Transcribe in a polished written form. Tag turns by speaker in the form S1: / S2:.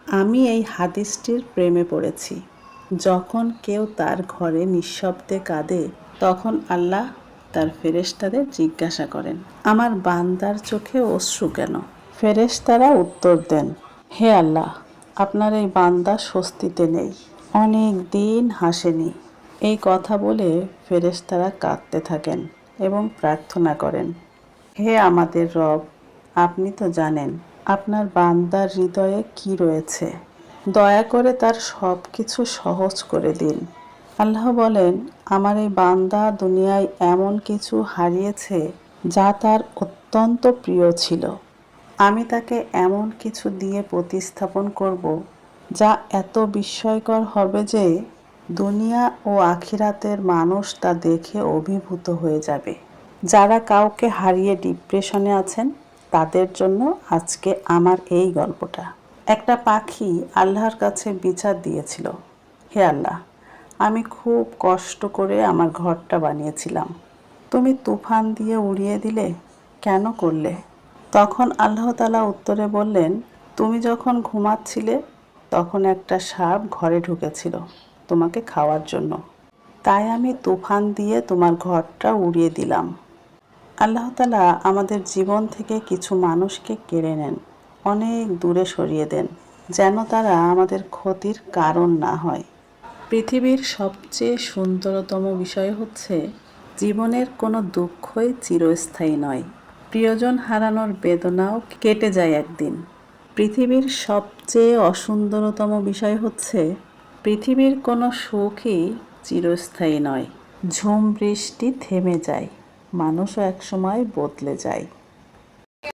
S1: আমি এই হাদিসটির প্রেমে পড়েছি। যখন কেউ তার ঘরে নিঃশব্দে কাঁদে, তখন আল্লাহ তার ফেরেশতাদের জিজ্ঞাসা করেন, আমার বান্দার চোখে অশ্রু কেন? ফেরেশতারা উত্তর দেন, হে আল্লাহ, আপনার এই বান্দা স্বস্তিতে নেই, অনেক দিন হাসেনি। এই কথা বলে ফেরেশতারা কাঁদতে থাকেন এবং প্রার্থনা করেন, হে আমাদের রব, আপনি তো জানেন আপনার বান্দার হৃদয়ে কি রয়েছে। দয়া করে তার সব কিছু সহজ করে দিন। আল্লাহ বলেন, আমার এই বান্দা দুনিয়ায় এমন কিছু হারিয়েছে যা তার অত্যন্ত প্রিয় ছিল। আমি তাকে এমন কিছু দিয়ে প্রতিস্থাপন করব যা এত বিস্ময়কর হবে যে দুনিয়া ও আখিরাতের মানুষ তা দেখে অভিভূত হয়ে যাবে। যারা কাউকে হারিয়ে ডিপ্রেশনে আছেন, তাদের জন্য আজকে আমার এই গল্পটা। একটা পাখি আল্লাহর কাছে বিচার দিয়েছিল, হে আল্লাহ, আমি খুব কষ্ট করে আমার ঘরটা বানিয়েছিলাম, তুমি তুফান দিয়ে উড়িয়ে দিলে, কেন করলে? তখন আল্লাহ তাআলা উত্তরে বললেন, তুমি যখন ঘুমাচ্ছিলে তখন একটা সাপ ঘরে ঢুকেছিল তোমাকে খাওয়ার জন্য, তাই আমি তুফান দিয়ে তোমার ঘরটা উড়িয়ে দিলাম। আল্লাহ তাআলা আমাদের জীবন থেকে কিছু মানুষকে কেড়ে নেন, অনেক দূরে সরিয়ে দেন, যেন তারা আমাদের ক্ষতির কারণ না হয়। পৃথিবীর সবচেয়ে সুন্দরতম বিষয় হচ্ছে, জীবনের কোনো দুঃখই চিরস্থায়ী নয়। প্রিয়জন হারানোর বেদনাও কেটে যায় একদিন। পৃথিবীর সবচেয়ে অসুন্দরতম বিষয় হচ্ছে, পৃথিবীর কোনো সুখই চিরস্থায়ী নয়। ঝুম বৃষ্টি থেমে যায়, মানুষও একসময় বদলে যায়।